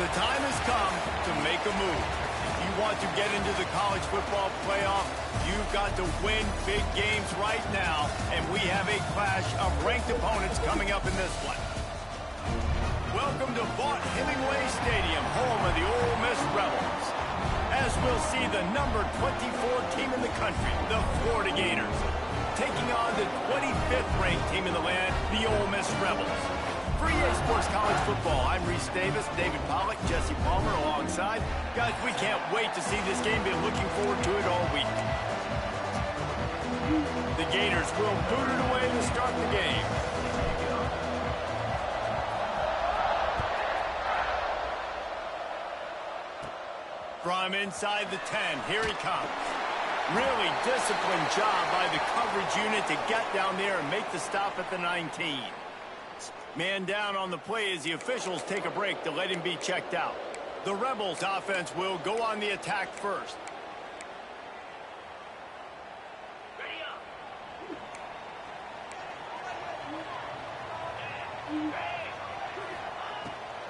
The time has come to make a move. If you want to get into the college football playoff, you've got to win big games right now, and we have a clash of ranked opponents coming up in this one. Welcome to Vaught Hemingway Stadium, home of the Ole Miss Rebels. As we'll see the number 24 team in the country, the Florida Gators, taking on the 25th ranked team in the land, the Ole Miss Rebels. For EA Sports College Football, I'm Reese Davis, David Pollack, Jesse Palmer alongside. Guys, we can't wait to see this game. Been looking forward to it all week. The Gators will boot it away to start the game. From inside the 10, here he comes. Really disciplined job by the coverage unit to get down there and make the stop at the 19. Man down on the play as the officials take a break to let him be checked out. The Rebels offense will go on the attack first.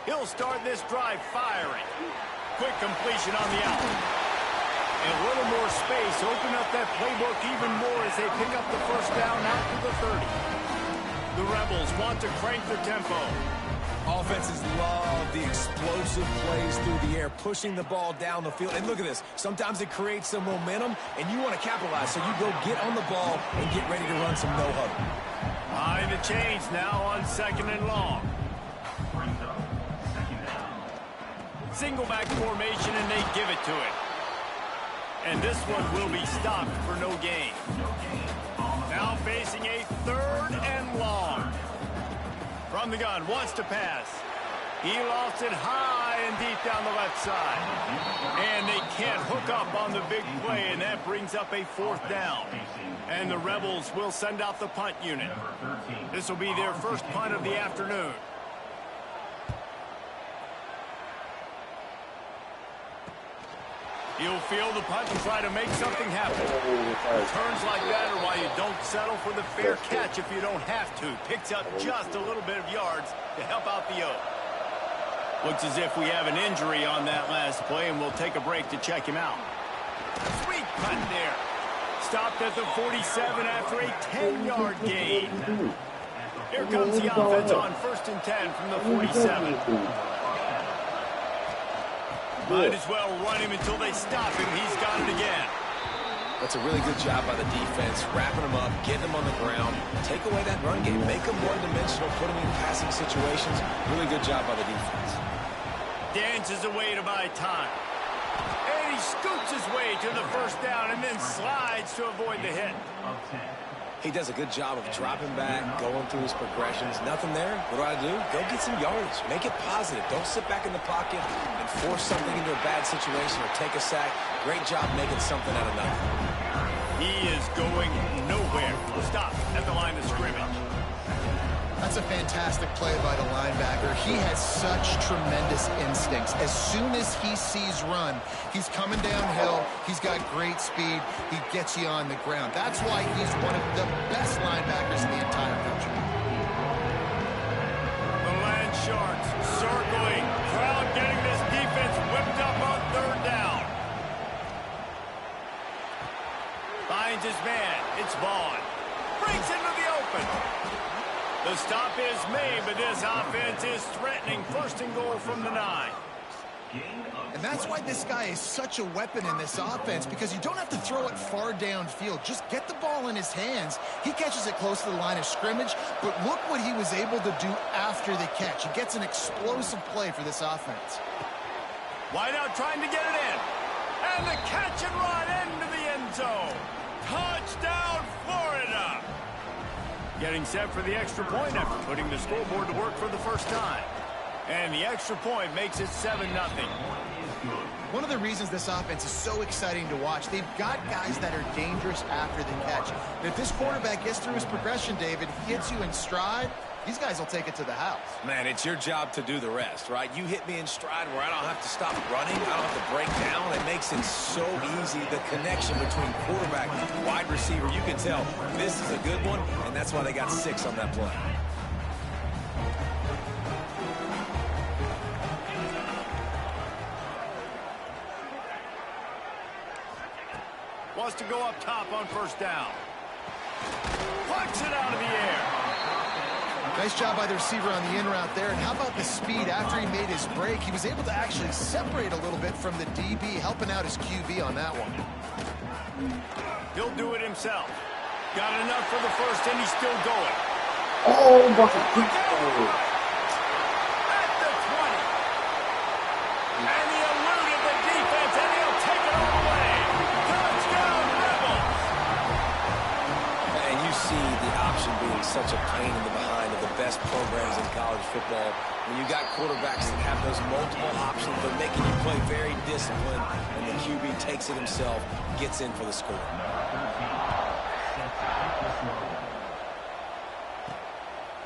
He'll start this drive firing. Quick completion on the out. And a little more space. Open up that playbook even more as they pick up the first down out to the 30. The Rebels want to crank their tempo. Offenses love the explosive plays through the air, pushing the ball down the field. And look at this. Sometimes it creates some momentum, and you want to capitalize. So you go get on the ball and get ready to run some no-huddle. Behind the chains now on 2nd and long. Single back formation, and they give it to it. And this one will be stopped for no gain. Now facing a 3rd and long. From the gun, wants to pass. He lost it high and deep down the left side. And they can't hook up on the big play, and that brings up a 4th down. And the Rebels will send out the punt unit. This will be their first punt of the afternoon. He'll field the punt and try to make something happen. Returns like that are why you don't settle for the fair catch if you don't have to. Picks up just a little bit of yards to help out the O. Looks as if we have an injury on that last play, and we'll take a break to check him out. Sweet punt there. Stopped at the 47 after a 10-yard gain. Here comes the offense on 1st and 10 from the 47. Might as well run him until they stop him. He's got it again. That's a really good job by the defense, wrapping them up, getting them on the ground, take away that run game, make them one-dimensional, put them in passing situations. Really good job by the defense. Dances away to buy time. And he scoots his way to the first down and then slides to avoid the hit. He does a good job of dropping back, going through his progressions. Nothing there. What do? Go get some yardage. Make it positive. Don't sit back in the pocket and force something into a bad situation or take a sack. Great job making something out of nothing. He is going nowhere. Stop at the line of scrimmage. That's a fantastic play by the linebacker. He has such tremendous instincts. As soon as he sees run, he's coming downhill. He's got great speed. He gets you on the ground. That's why he's one of the best linebackers in the entire country. The Land Sharks circling. Crowd getting this defense whipped up on third down. Finds his man. It's Vaughn. Brings into the open. The stop is made, but this offense is threatening. First and goal from the 9. And that's why this guy is such a weapon in this offense, because you don't have to throw it far downfield. Just get the ball in his hands. He catches it close to the line of scrimmage, but look what he was able to do after the catch. He gets an explosive play for this offense. Wideout trying to get it in. And the catch and run into the end zone. Touchdown, Florida! Getting set for the extra point after putting the scoreboard to work for the first time. And the extra point makes it 7-0. One of the reasons this offense is so exciting to watch, they've got guys that are dangerous after the catch. And if this quarterback gets through his progression, David, he hits you in stride, these guys will take it to the house. Man, it's your job to do the rest, right? You hit me in stride where I don't have to stop running. I don't have to break down. It makes it so easy. The connection between quarterback and wide receiver, you can tell this is a good one, and that's why they got 6 on that play. Wants to go up top on first down. Plucks it out of the air. Nice job by the receiver on the in route there. And how about the speed after he made his break? He was able to actually separate a little bit from the DB, helping out his QB on that one. He'll do it himself. Got enough for the first, and he's still going. Oh, my God. At the 20. And he eluded the defense, and he'll take it all the way. Touchdown, Rebels! And you see the option being such a pain in the behind of the best programs in college football. When you got quarterbacks that have those multiple options, they're making you play very disciplined, and the QB takes it himself, gets in for the score.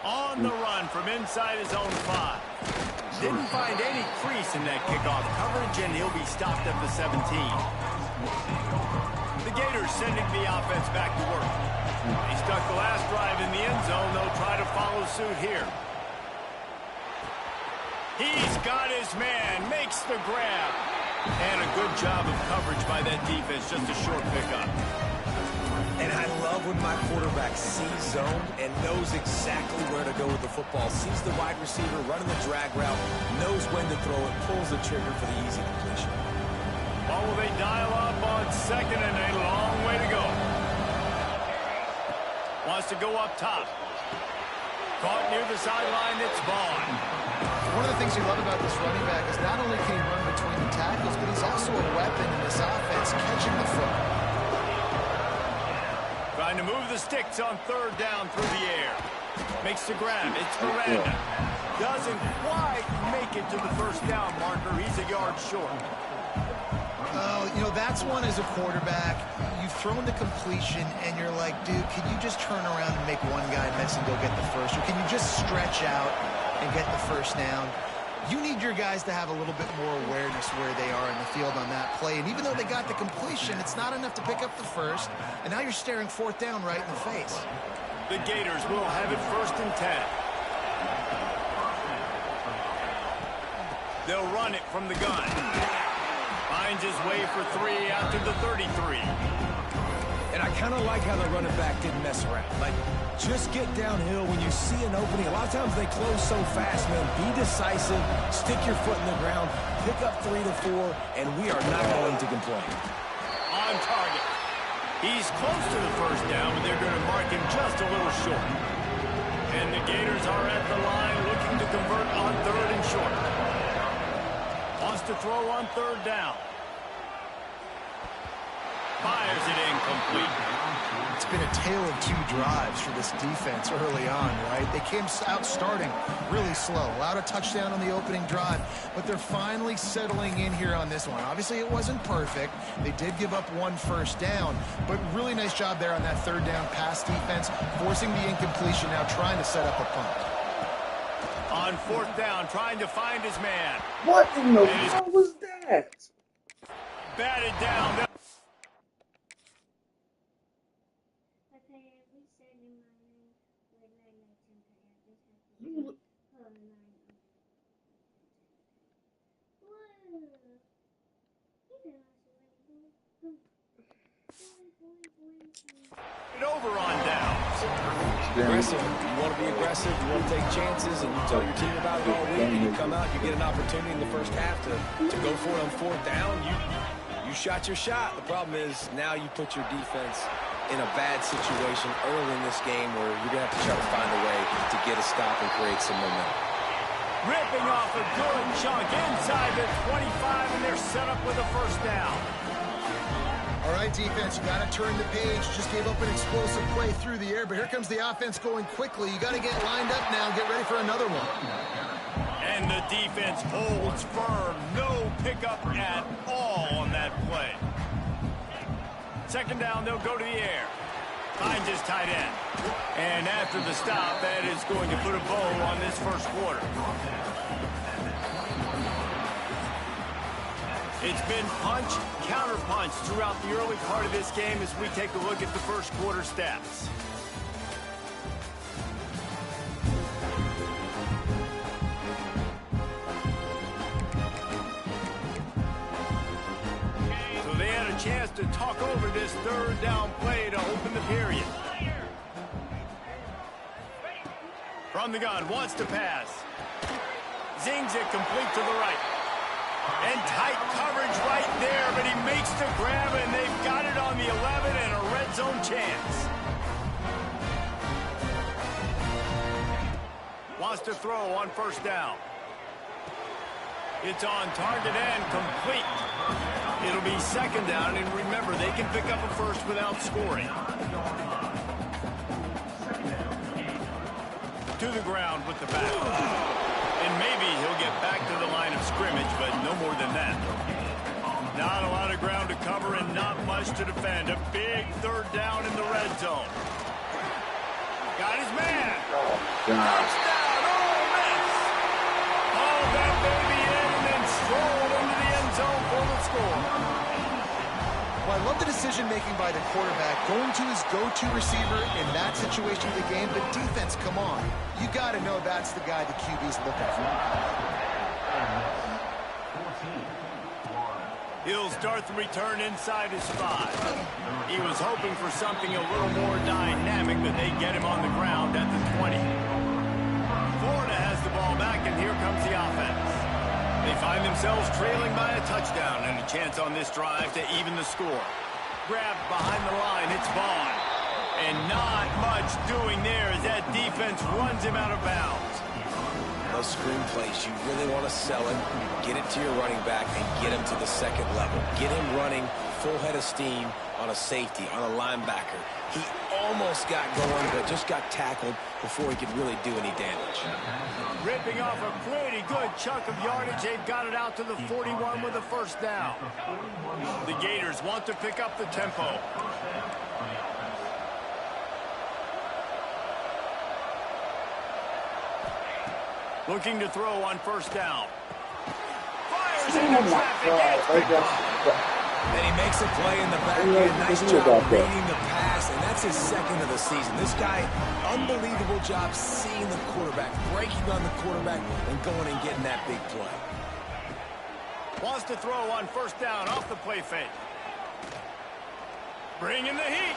On the run from inside his own 5. Didn't find any crease in that kickoff coverage, and he'll be stopped at the 17. The Gators sending the offense back to work. He stuck the last drive in the end zone. They'll try to follow suit here. He's got his man, makes the grab. And a good job of coverage by that defense, just a short pickup. And I love when my quarterback sees zone and knows exactly where to go with the football. Sees the wide receiver running the drag route, knows when to throw it, pulls the trigger for the easy completion. Oh, will they dial up on second, and a long way to go. Wants to go up top. Caught near the sideline, it's Vaughn. One of the things you love about this running back is not only can he run between the tackles, but he's also a weapon in this offense, catching the football. Trying to move the sticks on third down through the air. Makes the grab. It's Miranda. Doesn't quite make it to the first down marker. He's a yard short. Oh, you know, that's one as a quarterback. You've thrown the completion, and you're like, dude, can you just turn around and make one guy miss and go get the first? Or can you just stretch out and get the first down? You need your guys to have a little bit more awareness where they are in the field on that play. And even though they got the completion, it's not enough to pick up the first. And now you're staring fourth down right in the face. The Gators will have it 1st and 10. They'll run it from the gun. Finds his way for 3 out to the 33. And I kind of like how the running back didn't mess around. Like, just get downhill when you see an opening. A lot of times they close so fast, man. Be decisive, stick your foot in the ground, pick up 3 to 4, and we are not going to complain. On target. He's close to the first down, but they're going to mark him just a little short. And the Gators are at the line looking to convert on 3rd and short. Wants to throw on 3rd down. Fires it incomplete. It's been a tale of 2 drives for this defense early on, right? They came out starting really slow. Allowed a touchdown on the opening drive, but they're finally settling in here on this one. Obviously, it wasn't perfect. They did give up 1 first down, but really nice job there on that 3rd down pass defense, forcing the incompletion, now trying to set up a punt. On fourth down, trying to find his man. What in the hell was that? Batted down. Over on downs. Aggressive. You want to be aggressive. You want to take chances, and you tell your team about it all week. And you come out, you get an opportunity in the first half to go for it on fourth down. You shot your shot. The problem is now you put your defense in a bad situation early in this game where you're going to have to try to find a way to get a stop and create some momentum. Ripping off a good chunk inside the 25, and they're set up with a first down. All right, defense, you got to turn the page. Just gave up an explosive play through the air, but here comes the offense going quickly. You got to get lined up now and get ready for another one. And the defense holds firm. No pickup at all on that play. Second down, they'll go to the air. Finds his tight end. And after the stop, that is going to put a bow on this first quarter. It's been punch, counter punch throughout the early part of this game as we take a look at the first quarter stats. So they had a chance to talk over this third down play to open the period. From the gun, wants to pass. Zings it complete to the right. And tight coverage right there, but he makes the grab, and they've got it on the 11 and a red zone chance. Wants to throw on first down. It's on target and complete. It'll be second down, and remember, they can pick up a first without scoring. To the ground with the back. And maybe he'll get back to the line of scrimmage, but no more than that. Not a lot of ground to cover and not much to defend. A big third down in the red zone. Got his man. Touchdown, Ole Miss. Hauled that baby in and then strolled into the end zone for the score. Well, I love the decision-making by the quarterback, going to his go-to receiver in that situation of the game, but defense, come on. You got to know that's the guy the QB's looking for. He'll start the return inside his 5. He was hoping for something a little more dynamic, but they get him on the ground at the 20. Florida has the ball back, and here comes the offense. They find themselves trailing by a touchdown and a chance on this drive to even the score. Grabbed behind the line, it's Vaughn. And not much doing there as that defense runs him out of bounds. Those screen plays, you really want to sell it, get it to your running back, and get him to the second level. Get him running full head of steam on a safety, on a linebacker. He almost got going, but just got tackled before he could really do any damage. Ripping off a pretty good chunk of yardage. They've got it out to the 41 with a first down. The Gators want to pick up the tempo. Looking to throw on first down. Fires into traffic. And he makes a play in the back end. Nice job reading the pass, and that's his second of the season. This guy, unbelievable job seeing the quarterback, breaking on the quarterback, and going and getting that big play. Wants to throw on first down off the play fake. Bringing the heat.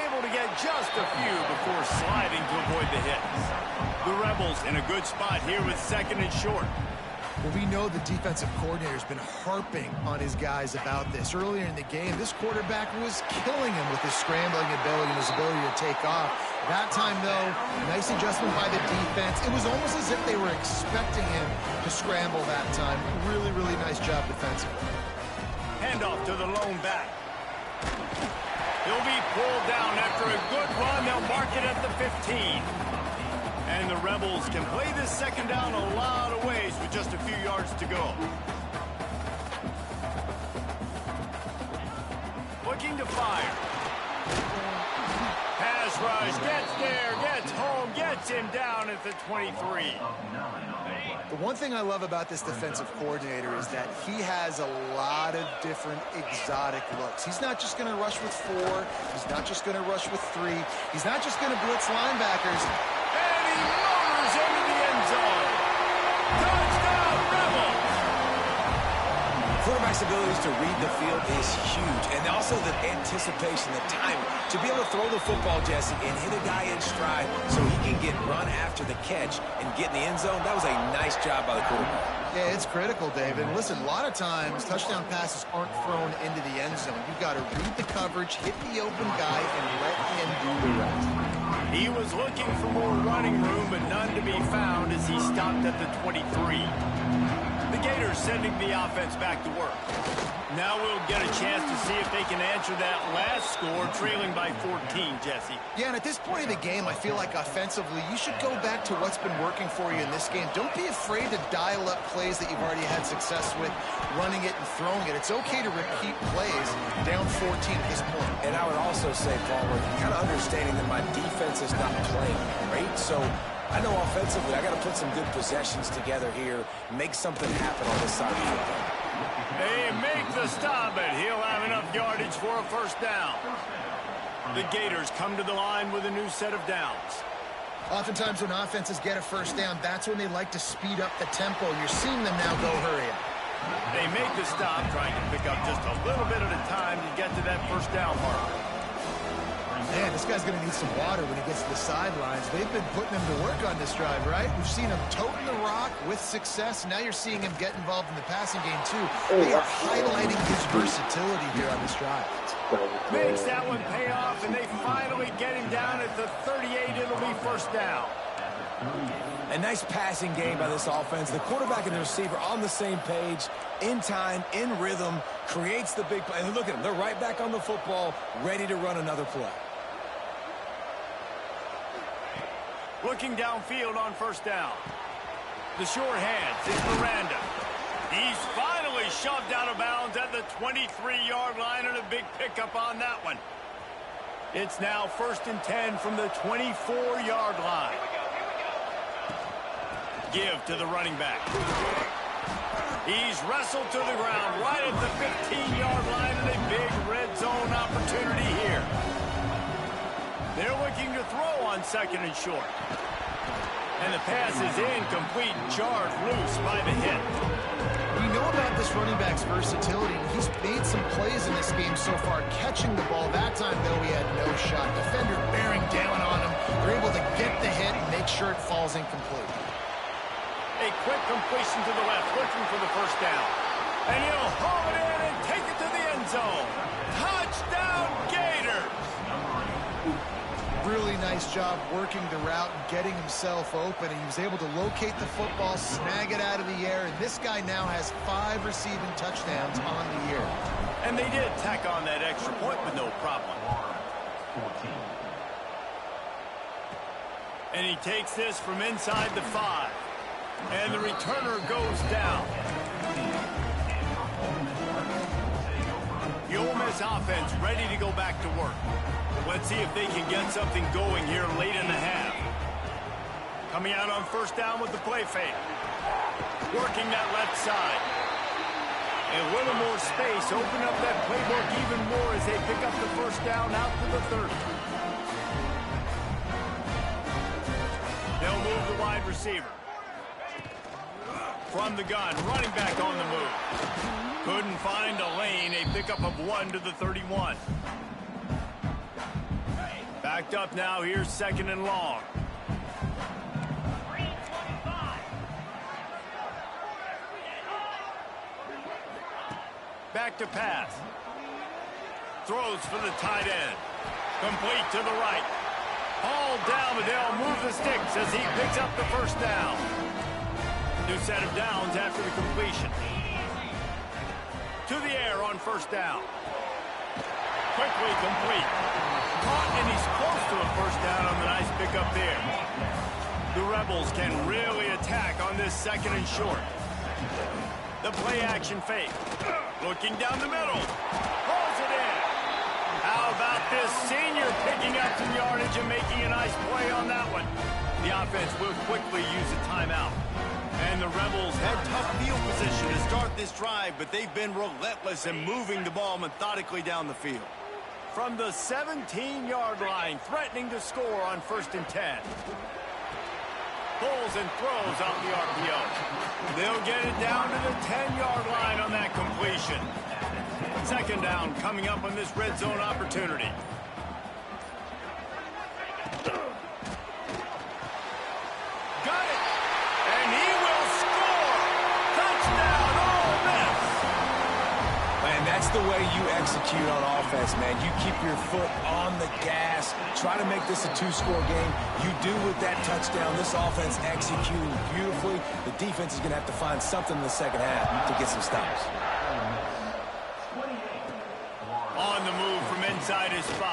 Able to get just a few before sliding to avoid the hits. The Rebels in a good spot here with second and short. Well, we know the defensive coordinator's been harping on his guys about this. Earlier in the game, this quarterback was killing him with his scrambling ability and his ability to take off. That time, though, nice adjustment by the defense. It was almost as if they were expecting him to scramble that time. Really, really nice job defensively. Handoff to the lone back. He'll be pulled down after a good run. They'll mark it at the 15. And the Rebels can play this second down a lot of ways with just a few yards to go. Looking to fire. Pass rush, gets there, gets home, gets him down at the 23. The one thing I love about this defensive coordinator is that he has a lot of different exotic looks. He's not just going to rush with 4. He's not just going to rush with 3. He's not just going to blitz linebackers. And he motors into the end zone. Touchdown, Rebels! Quarterback's abilities to read the field is huge, and also the anticipation, the time to be able to throw the football, Jesse, and hit a guy in stride so he can get run after the catch and get in the end zone. That was a nice job by the quarterback. Yeah, it's critical, David. Listen, a lot of times touchdown passes aren't thrown into the end zone. You've got to read the coverage, hit the open guy, and let him do the rest. He was looking for more running room, but none to be found as he stopped at the 23. The Gators sending the offense back to work. Now we'll get a chance to see if they can answer that last score, trailing by 14, Jesse. Yeah, and at this point in the game, I feel like offensively, you should go back to what's been working for you in this game. Don't be afraid to dial up plays that you've already had success with, running it and throwing it. It's okay to repeat plays down 14 at this point. And I would also say, Palmer, kind of understanding that my defense is not playing great, so I know offensively I got to put some good possessions together here, make something happen on this side of the football. They make the stop, and he'll have enough yardage for a first down. The Gators come to the line with a new set of downs. Oftentimes when offenses get a first down, that's when they like to speed up the tempo. You're seeing them now go hurry up. They make the stop, trying to pick up just a little bit at a time to get to that first down mark. Man, this guy's going to need some water when he gets to the sidelines. They've been putting him to work on this drive, right? We've seen him toting the rock with success. Now you're seeing him get involved in the passing game, too. They are highlighting his versatility here on this drive. Makes that one pay off, and they finally get him down at the 38. It'll be first down. A nice passing game by this offense. The quarterback and the receiver on the same page, in time, in rhythm, creates the big play. And look at them. They're right back on the football, ready to run another play. Looking downfield on first down. The short hands is Miranda. He's finally shoved out of bounds at the 23-yard line, and a big pickup on that one. It's now first and 10 from the 24-yard line. Give to the running back. He's wrestled to the ground right at the 15-yard line, and a big red zone opportunity here. They're looking to throw on second and short. And the pass is incomplete, jarred loose by the hit. You know about this running back's versatility. He's made some plays in this game so far, catching the ball. That time, though, he had no shot. Defender bearing down on him. They're able to get the hit and make sure it falls incomplete. A quick completion to the left, looking for the first down. And he'll haul it in and take it to the end zone. Touchdown, Gators! Really nice job working the route and getting himself open. And he was able to locate the football, snag it out of the air. And this guy now has 5 receiving touchdowns on the year. And they did tack on that extra point with no problem. And he takes this from inside the 5. And the returner goes down. The Ole Miss offense ready to go back to work. Let's see if they can get something going here late in the half. Coming out on first down with the play fake. Working that left side. A little more space. Open up that playbook even more as they pick up the first down out to the 30. They'll move the wide receiver. From the gun, running back on the move. Couldn't find a lane. A pickup of 1 to the 31. Backed up now. Here's second and long. Back to pass. Throws for the tight end. Complete to the right. All down, but they'll move the sticks as he picks up the first down. New set of downs after the completion. To the air on first down. Quickly complete. Caught, and he's close to a first down on the nice pickup there. The Rebels can really attack on this second and short. The play action fake. Looking down the middle. Pulls it in. How about about this senior picking up some yardage and making a nice play on that one? The offense will quickly use a timeout. And the Rebels had tough field position to start this drive, but they've been relentless in moving the ball methodically down the field. From the 17-yard line, threatening to score on 1st and 10. Pulls and throws off the RPO. They'll get it down to the 10-yard line on that completion. 2nd down coming up on this red zone opportunity. Got it! And he will score! Touchdown, Ole Miss! Man, that's the way you execute on offense, man. You keep your foot on the gas. Try to make this a 2-score game. You do with that touchdown. This offense executing beautifully. The defense is going to have to find something in the 2nd half to get some stops. On the move from inside his 5.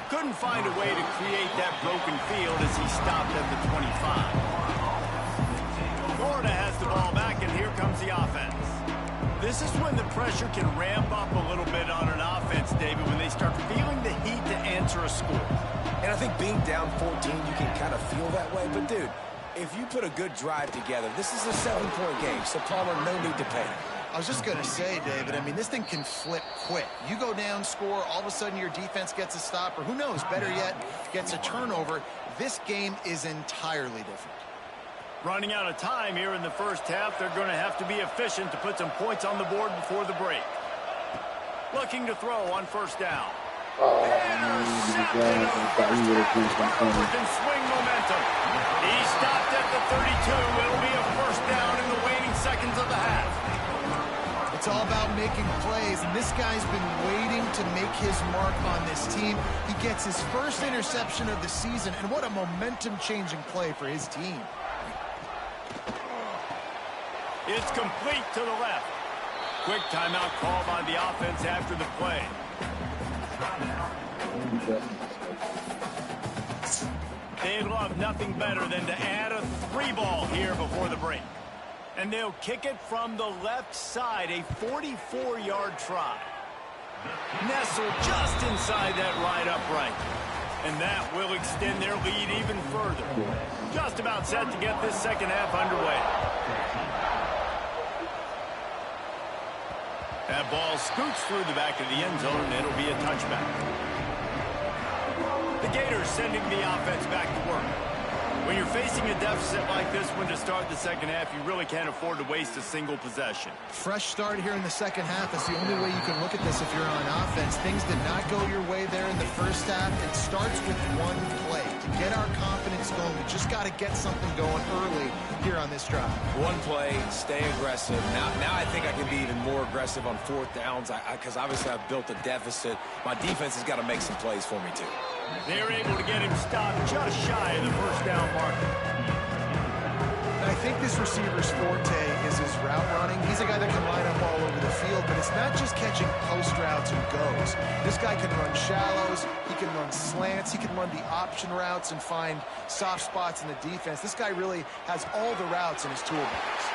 Couldn't find a way to create that broken field as he stopped at the 25. Florida has the ball back, and here comes the offense. This is when the pressure can ramp up a little bit on an offense, David, when they start feeling the heat to answer a score. And I think being down 14, you can kind of feel that way. But, dude, if you put a good drive together, this is a 7-point game, so Palmer, no need to panic. I was just going to say, David, I mean, this thing can flip quick. You go down, score, all of a sudden your defense gets a stop, or who knows, better yet, gets a turnover. This game is entirely different. Running out of time here in the 1st half, they're going to have to be efficient to put some points on the board before the break. Looking to throw on 1st down. Intercepted on 1st down. Turnover can swing momentum. He stopped at the 32. It'll be a 1st down in the waning seconds of the half. It's all about making plays, and this guy's been waiting to make his mark on this team. He gets his 1st interception of the season, and what a momentum-changing play for his team. It's complete to the left. Quick timeout call by the offense after the play. They'd love nothing better than to add a 3-ball here before the break. And they'll kick it from the left side, a 44-yard try. Nestled just inside that right upright. And that will extend their lead even further. Just about set to get this 2nd half underway. That ball scoots through the back of the end zone, and it'll be a touchback. The Gators sending the offense back to work. When you're facing a deficit like this one to start the 2nd half, you really can't afford to waste a single possession. Fresh start here in the 2nd half. That's the only way you can look at this if you're on offense. Things did not go your way there in the 1st half. It starts with one play. To get our confidence going, we just got to get something going early here on this drive. One play, stay aggressive. Now I think I can be even more aggressive on 4th downs because obviously I've built a deficit. My defense has got to make some plays for me, too. They're able to get him stopped just shy of the 1st down marker. And I think this receiver's forte is his route running. He's a guy that can line up all over the field, but it's not just catching post routes and goes. This guy can run shallows, he can run slants, he can run the option routes and find soft spots in the defense. This guy really has all the routes in his toolbox.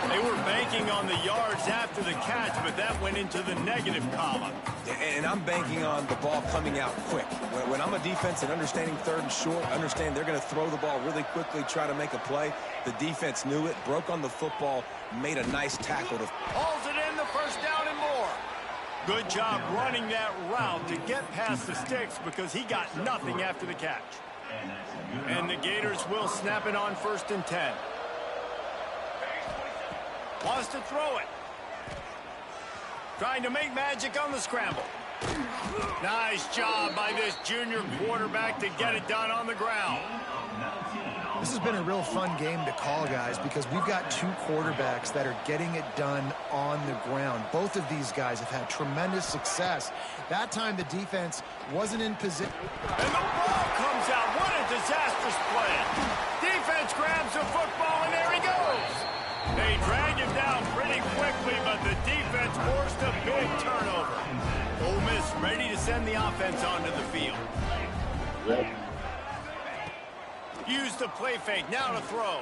They were banking on the yards after the catch, but that went into the negative column. And I'm banking on the ball coming out quick. When I'm a defense and understanding 3rd and short, understand they're going to throw the ball really quickly, try to make a play. The defense knew it, broke on the football, made a nice tackle. Hauls it in the 1st down and more. Good job running that route to get past the sticks because he got nothing after the catch. And the Gators will snap it on 1st and 10. Wants to throw it. Trying to make magic on the scramble. Nice job by this junior quarterback to get it done on the ground. This has been a real fun game to call, guys, because we've got 2 quarterbacks that are getting it done on the ground. Both of these guys have had tremendous success. That time the defense wasn't in position. And the ball comes out. What a disastrous play. Defense grabs the football, and there he goes. They drag him down pretty quickly, but the defense forced a big turnover. Ole Miss ready to send the offense onto the field. Use the play fake, now to throw.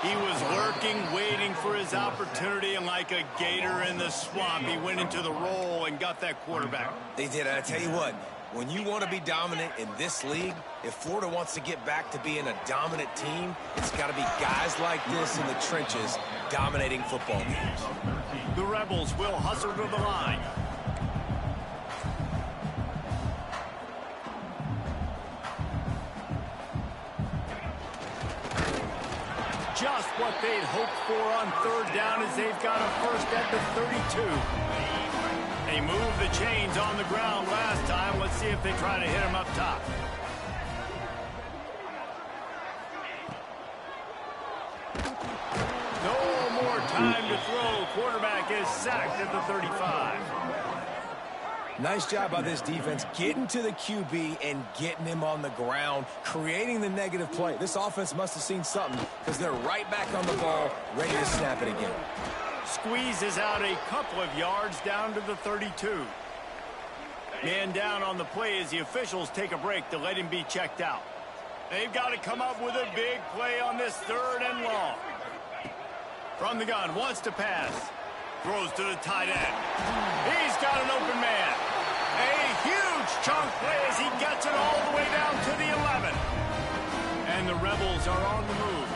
He was lurking, waiting for his opportunity, and like a gator in the swamp, he went into the roll and got that quarterback. They did. I tell you what, when you want to be dominant in this league, if Florida wants to get back to being a dominant team, it's got to be guys like this in the trenches dominating football games. The Rebels will hustle to the line. Just what they'd hoped for on third down as they've got a first at the 32. They moved the chains on the ground last time. Let's see if they try to hit him up top. No more time to throw. Quarterback is sacked at the 35. Nice job by this defense getting to the QB and getting him on the ground, creating the negative play. This offense must have seen something because they're right back on the ball, ready to snap it again. Squeezes out a couple of yards down to the 32. Man down on the play as the officials take a break to let him be checked out. They've got to come up with a big play on this third and long. From the gun, wants to pass. Throws to the tight end. He's got an open man. A huge chunk play as he gets it all the way down to the 11. And the Rebels are on the move.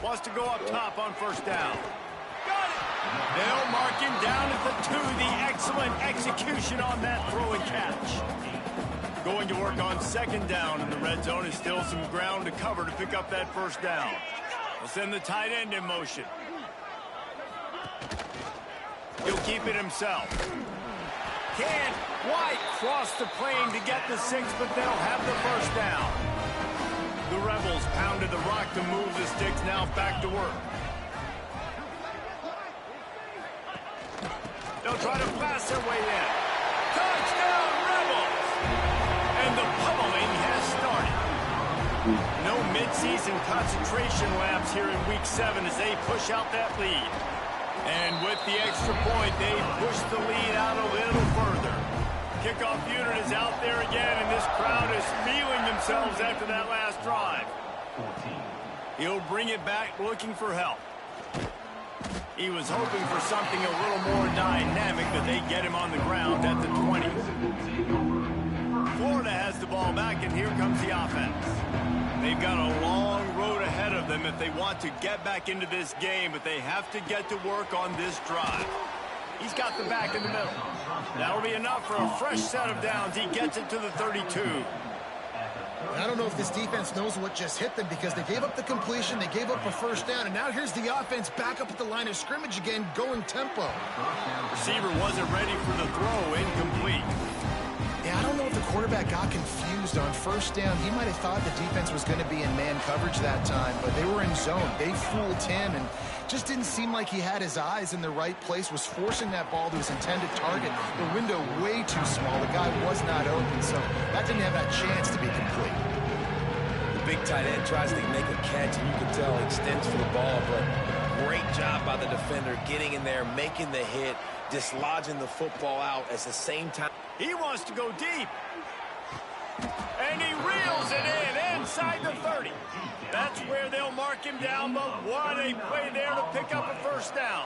Wants to go up top on first down. Got it. They'll mark him down at the 2. The excellent execution on that throw and catch. Going to work on second down in the red zone is still some ground to cover to pick up that first down. We'll send the tight end in motion. He'll keep it himself. Can't quite cross the plane to get the 6, but they'll have the first down. The Rebels pounded the rock to move the sticks, now back to work. They'll try to pass their way in. Touchdown, Rebels! And the pummeling has started. No midseason concentration laps here in Week 7 as they push out that lead. And with the extra point, they push the lead out a little further. Kickoff unit is out there again, and this crowd is feeling themselves after that last drive. He'll bring it back looking for help. He was hoping for something a little more dynamic, but they get him on the ground at the 20. Florida has the ball back, and here comes the offense. They've got a long road ahead of them if they want to get back into this game, but they have to get to work on this drive. He's got the back in the middle. That'll be enough for a fresh set of downs. He gets it to the 32. I don't know if this defense knows what just hit them because they gave up the completion, they gave up a first down, and now here's the offense back up at the line of scrimmage again, going tempo. Receiver wasn't ready for the throw, incomplete. Yeah, I don't know if the quarterback got confused on first down. He might have thought the defense was going to be in man coverage that time, but they were in zone. They fooled him and just didn't seem like he had his eyes in the right place, was forcing that ball to his intended target. The window way too small. The guy was not open, so that didn't have that chance to be complete. The big tight end tries to make a catch, and you can tell he extends for the ball, but great job by the defender getting in there, making the hit, dislodging the football out at the same time. He wants to go deep. And he reels it in inside the 30. That's where they'll mark him down, but what a play there to pick up a first down.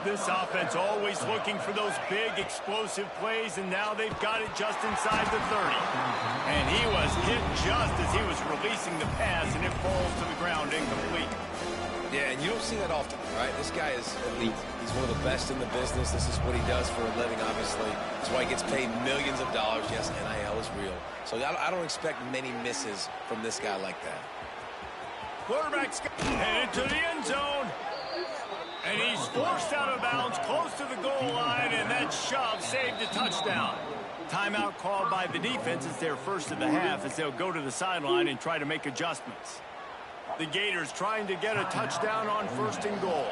This offense always looking for those big explosive plays, and now they've got it just inside the 30. And he was hit just as he was releasing the pass, and it falls to the ground incomplete. Yeah, and you don't see that often, right? This guy is elite. He's one of the best in the business. This is what he does for a living, obviously. That's why he gets paid millions of dollars. Yes, NIL is real. So I don't expect many misses from this guy like that. Quarterback's headed to the end zone. And he's forced out of bounds close to the goal line, and that shove saved a touchdown. Timeout called by the defense. It's their first of the half as they'll go to the sideline and try to make adjustments. The Gators trying to get a touchdown on first and goal.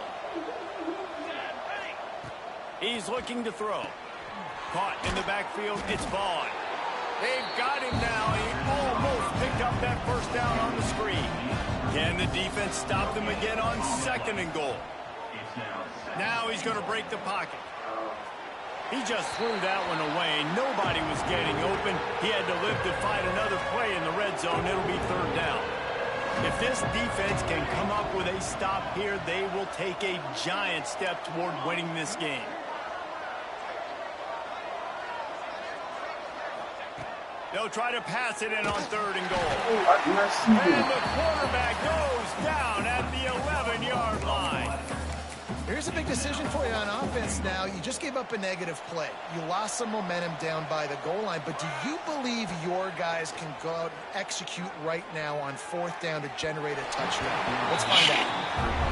He's looking to throw. Caught in the backfield, it's Vaughn. They've got him now. He almost picked up that first down on the screen. Can the defense stop them again on second and goal? Now he's going to break the pocket. He just threw that one away. Nobody was getting open. He had to live to fight another play in the red zone. It'll be third down. If this defense can come up with a stop here, they will take a giant step toward winning this game. They'll try to pass it in on third and goal. And the quarterback goes down at the 11-yard line. Here's a big decision for you on offense now. You just gave up a negative play. You lost some momentum down by the goal line, but do you believe your guys can go out and execute right now on fourth down to generate a touchdown? Let's find out.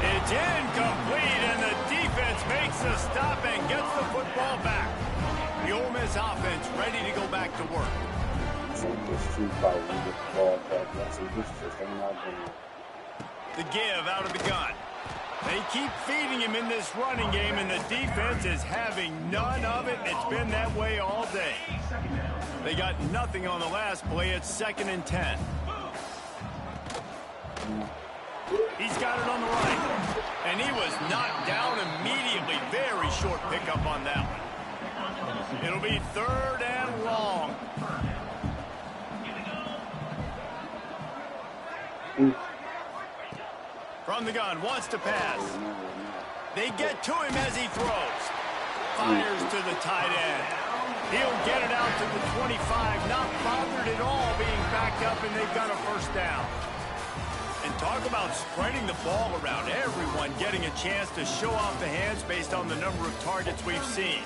It's incomplete, and the defense makes a stop and gets the football back. The Ole Miss offense ready to go back to work. The give out of the gun. They keep feeding him in this running game, and the defense is having none of it. It's been that way all day. They got nothing on the last play. It's 2nd and 10. He's got it on the right, and he was knocked down immediately. Very short pickup on that one. It'll be 3rd and long. From the gun, wants to pass. They get to him as he throws. Fires to the tight end. He'll get it out to the 25, not bothered at all being backed up, and they've got a first down. And talk about spreading the ball around. Everyone getting a chance to show off the hands based on the number of targets we've seen.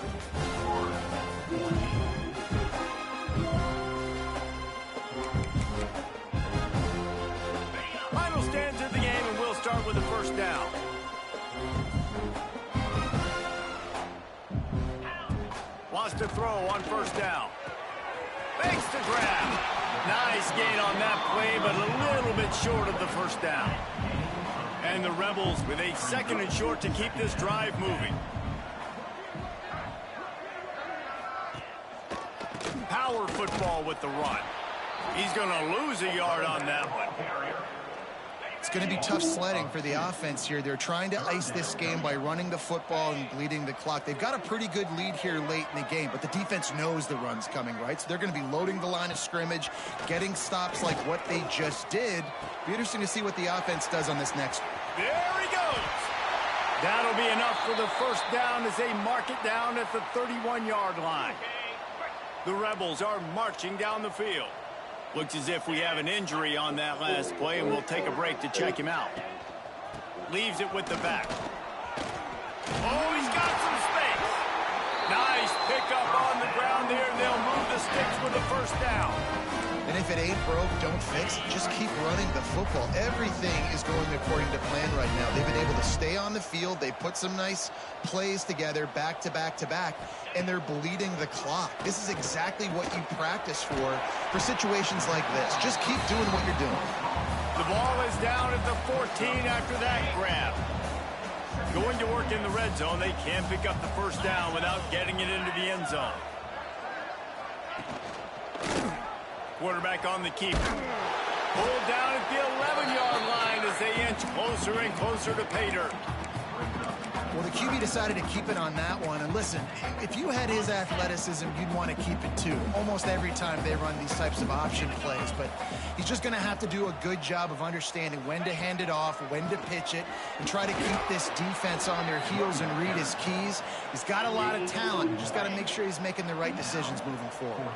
Final stands of the game, and we'll start with the first down. Wants to throw on first down. Makes the grab. Nice gain on that play, but a little bit short of the first down. And the Rebels with a 2nd and short to keep this drive moving. Power football with the run. He's going to lose a yard on that one. It's going to be tough sledding for the offense here. They're trying to ice this game by running the football and bleeding the clock. They've got a pretty good lead here late in the game, but the defense knows the run's coming, right? So they're going to be loading the line of scrimmage, getting stops like what they just did. Be interesting to see what the offense does on this next one. There he goes. That'll be enough for the first down as they mark it down at the 31-yard line. The Rebels are marching down the field. Looks as if we have an injury on that last play, and we'll take a break to check him out. Leaves it with the back. Oh, he's got some space. Nice pickup on the ground there, and they'll move the sticks with the first down. And if it ain't broke, don't fix it. Just keep running the football. Everything is going according to plan right now. They've been able to stay on the field. They put some nice plays together back to back to back, and they're bleeding the clock. This is exactly what you practice for situations like this. Just keep doing what you're doing. The ball is down at the 14 after that grab. Going to work in the red zone. They can't pick up the first down without getting it into the end zone. Quarterback on the keeper. Pulled down at the 11-yard line as they inch closer and closer to pay dirt. Well, the QB decided to keep it on that one. And listen, if you had his athleticism, you'd want to keep it too. Almost every time they run these types of option plays. But he's just going to have to do a good job of understanding when to hand it off, when to pitch it, and try to keep this defense on their heels and read his keys. He's got a lot of talent. You just got to make sure he's making the right decisions moving forward.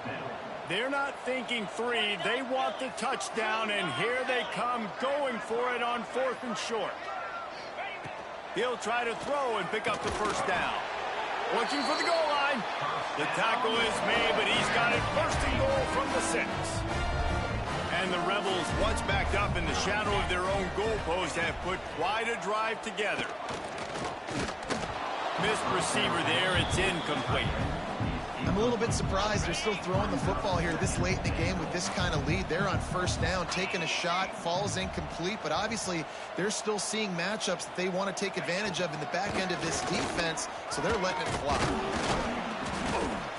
They're not thinking three. They want the touchdown, and here they come going for it on 4th and short. He'll try to throw and pick up the first down. Looking for the goal line. The tackle is made, but he's got it 1st and goal from the 6. And the Rebels, once backed up in the shadow of their own goalpost, have put quite a drive together. Missed receiver there. It's incomplete. I'm a little bit surprised they're still throwing the football here this late in the game with this kind of lead. They're on first down, taking a shot, falls incomplete, but obviously they're still seeing matchups that they want to take advantage of in the back end of this defense, so they're letting it fly.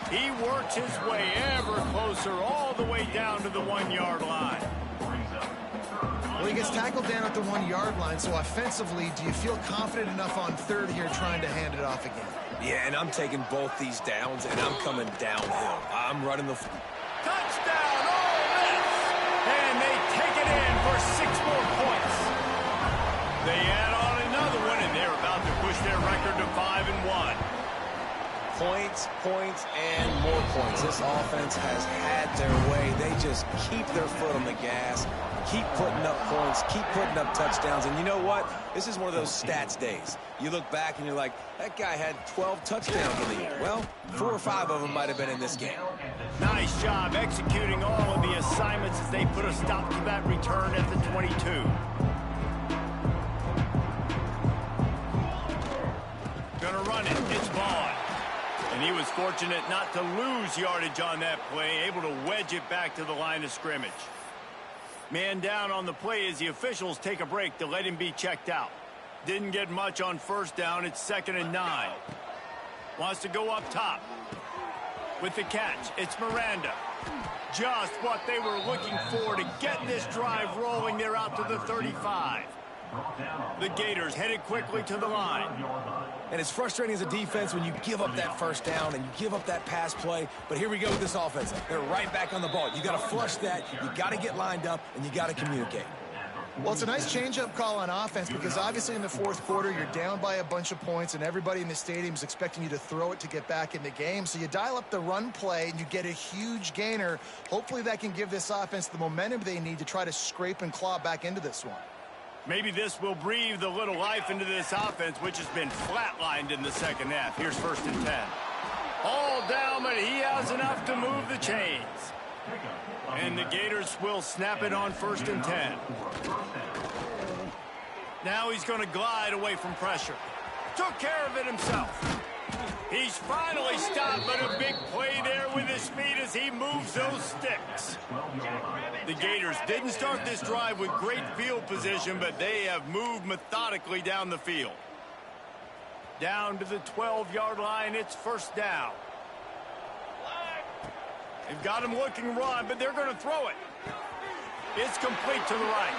He works his way ever closer all the way down to the 1-yard line. Well, he gets tackled down at the 1-yard line, so offensively, do you feel confident enough on 3rd here trying to hand it off again? Yeah, and I'm taking both these downs, and I'm coming downhill. I'm running the... Touchdown, Ole Miss! And they take it in for 6 more points. They add on another one, and they're about to push their record to 5-1. Points, points, and more points. This offense has had their way. They just keep their foot on the gas, keep putting up points, keep putting up touchdowns. And you know what? This is one of those stats days. You look back and you're like, that guy had 12 touchdowns in the year. Well, 4 or 5 of them might have been in this game. Nice job executing all of the assignments as they put a stop to that return at the 22. Gonna run it. It's Vaughn. And he was fortunate not to lose yardage on that play, able to wedge it back to the line of scrimmage. Man down on the play as the officials take a break to let him be checked out. Didn't get much on first down. It's 2nd and 9. Wants to go up top. With the catch, it's Miranda. Just what they were looking for to get this drive rolling. They're out to the 35. The Gators headed quickly to the line. And it's frustrating as a defense when you give up that first down and you give up that pass play. But here we go with this offense. They're right back on the ball. You got to flush that. You got to get lined up, and you got to communicate. Well, it's a nice change-up call on offense because obviously in the 4th quarter, you're down by a bunch of points, and everybody in the stadium is expecting you to throw it to get back in the game. So you dial up the run play, and you get a huge gainer. Hopefully that can give this offense the momentum they need to try to scrape and claw back into this one. Maybe this will breathe a little life into this offense, which has been flatlined in the second half. Here's 1st and 10. All down, but he has enough to move the chains. And the Gators will snap it on 1st and 10. Now he's going to glide away from pressure. Took care of it himself. He's finally stopped, but a big play there with his feet as he moves those sticks. The Gators didn't start this drive with great field position, but they have moved methodically down the field. Down to the 12-yard line, it's 1st down. They've got him looking run, but they're going to throw it. It's complete to the right.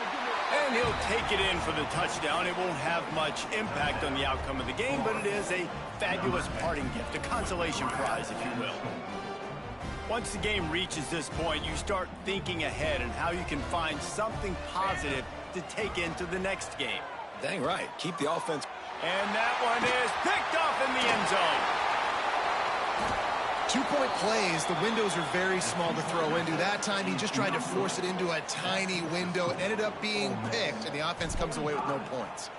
And he'll take it in for the touchdown. It won't have much impact on the outcome of the game, but it is a fabulous parting gift, a consolation prize, if you will. Once the game reaches this point, you start thinking ahead and how you can find something positive to take into the next game. Dang right. Keep the offense. And that one is picked off in the end zone. 2-point plays, the windows are very small to throw into. That time, he just tried to force it into a tiny window. It ended up being picked, and the offense comes away with no points.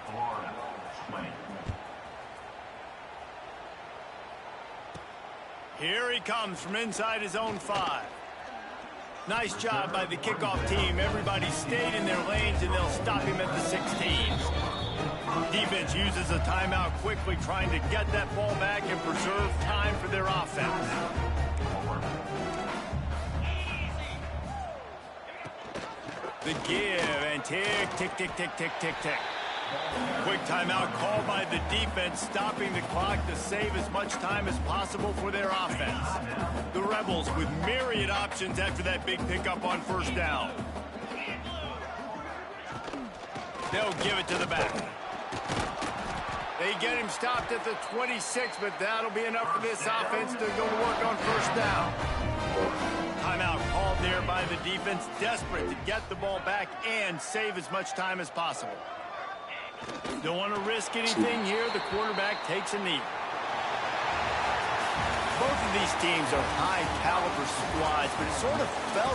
Here he comes from inside his own 5. Nice job by the kickoff team. Everybody stayed in their lanes, and they'll stop him at the 16. Defense uses a timeout quickly, trying to get that ball back and preserve time for their offense. The give, and tick, tick, tick, tick, tick, tick, tick. Quick timeout called by the defense, stopping the clock to save as much time as possible for their offense. The Rebels with myriad options after that big pickup on 1st down. They'll give it to the back. They get him stopped at the 26, but that'll be enough for this offense to go to work on 1st down. Timeout called there by the defense, desperate to get the ball back and save as much time as possible. Don't want to risk anything here. The quarterback takes a knee. Both of these teams are high-caliber squads, but it sort of felt